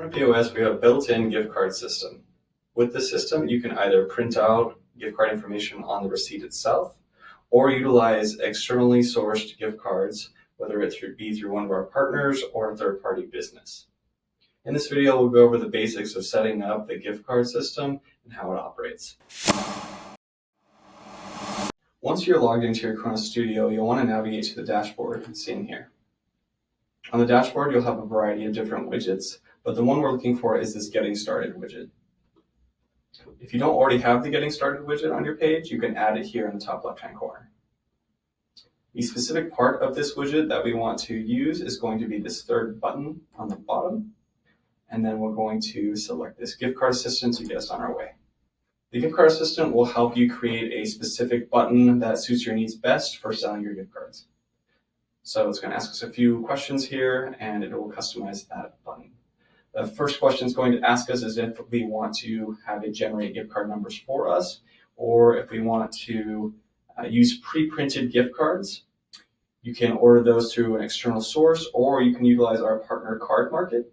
KORONA POS, we have a built-in gift card system. With this system, you can either print out gift card information on the receipt itself, or utilize externally sourced gift cards, whether it be through one of our partners or a third-party business. In this video, we'll go over the basics of setting up the gift card system and how it operates. Once you're logged into your KORONA Studio, you'll want to navigate to the dashboard seen here. On the dashboard, you'll have a variety of different widgets, but the one we're looking for is this Getting Started widget. If you don't already have the Getting Started widget on your page, you can add it here in the top left-hand corner. The specific part of this widget that we want to use is going to be this third button on the bottom, and then we're going to select this Gift Card Assistant to get us on our way. The Gift Card Assistant will help you create a specific button that suits your needs best for selling your gift cards. So it's going to ask us a few questions here, and it will customize that button. The first question it's going to ask us is if we want to have it generate gift card numbers for us, or if we want to use pre-printed gift cards. You can order those through an external source, or you can utilize our partner Card Market.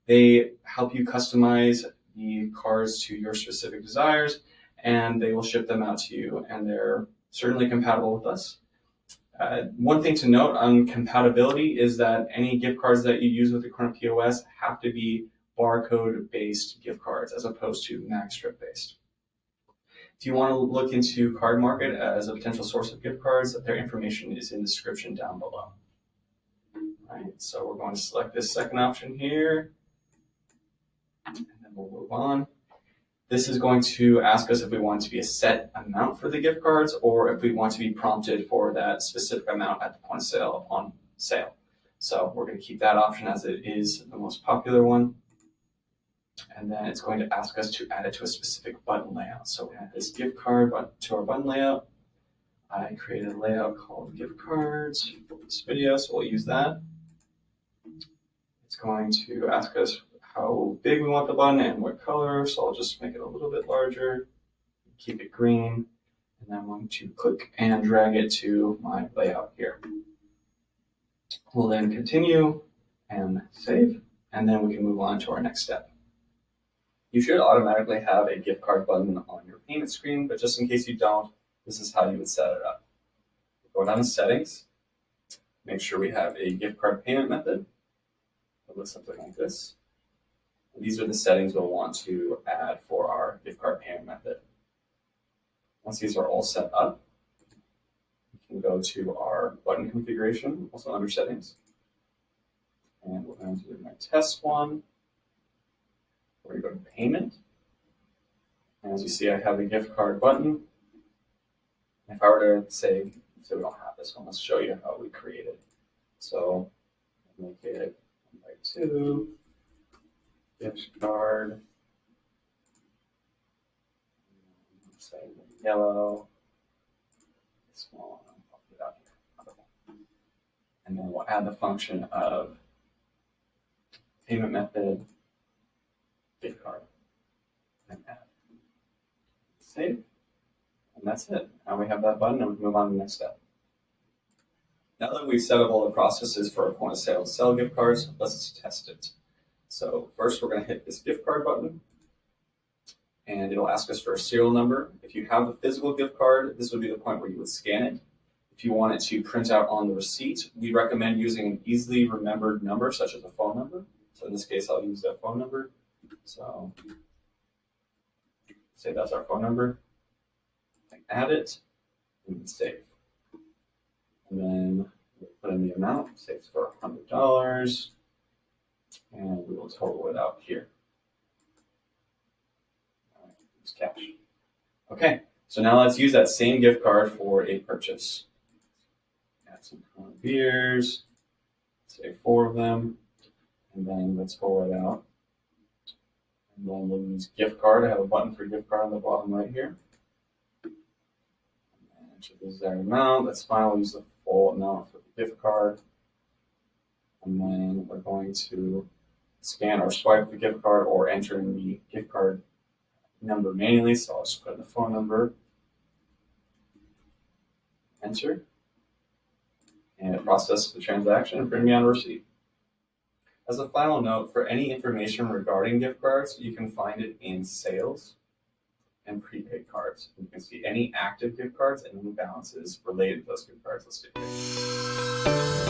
They help you customize the cards to your specific desires, and they will ship them out to you, and they're certainly compatible with us. One thing to note on compatibility is that any gift cards that you use with the KORONA POS have to be barcode-based gift cards as opposed to mag strip-based. If you want to look into Card Market as a potential source of gift cards, their information is in the description down below. All right, so we're going to select this second option here, and then we'll move on. This is going to ask us if we want it to be a set amount for the gift cards or if we want to be prompted for that specific amount at the point of sale upon sale. So we're going to keep that option as it is the most popular one. And then it's going to ask us to add it to a specific button layout. So we add this gift card to our button layout. I created a layout called gift cards for this video, so we'll use that. It's going to ask us how big we want the button and what color, so I'll just make it a little bit larger, keep it green, and then I'm going to click and drag it to my layout here. We'll then continue and save, and then we can move on to our next step. You should automatically have a gift card button on your payment screen, but just in case you don't, this is how you would set it up. Go down to Settings, make sure we have a gift card payment method. It looks something like this. These are the settings we'll want to add for our gift card payment method. Once these are all set up, we can go to our button configuration, also under settings. And we're going to do my test one, where you go to payment. And as you see, I have a gift card button. If I were to say we don't have this one, let's show you how we create it. So make it 1 by 2. Gift card, say yellow, small, I'll put it out here. And then we'll add the function of payment method, gift card, and add. Save, and that's it. Now we have that button, and we can move on to the next step. Now that we've set up all the processes for a point of sale to sell gift cards, let's test it. So first we're going to hit this gift card button, and it'll ask us for a serial number. If you have the physical gift card, this would be the point where you would scan it. If you want it to print out on the receipt, we recommend using an easily remembered number, such as a phone number. So in this case, I'll use that phone number. So say that's our phone number. Add it, and save. And then we'll put in the amount, say it's for $100. And we will total it out here. All right, use cash. Okay, so now let's use that same gift card for a purchase. Add some KORONA beers, say 4 of them, and then let's pull it out. And then we'll use gift card. I have a button for gift card on the bottom right here. And enter the desired amount. That's fine. We'll use the full amount for the gift card. And then we're going to scan or swipe the gift card or enter in the gift card number manually. So I'll just put in the phone number, enter, and it processes the transaction and bring me on a receipt. As a final note, for any information regarding gift cards, you can find it in sales and prepaid cards. You can see any active gift cards and any balances related to those gift cards listed here.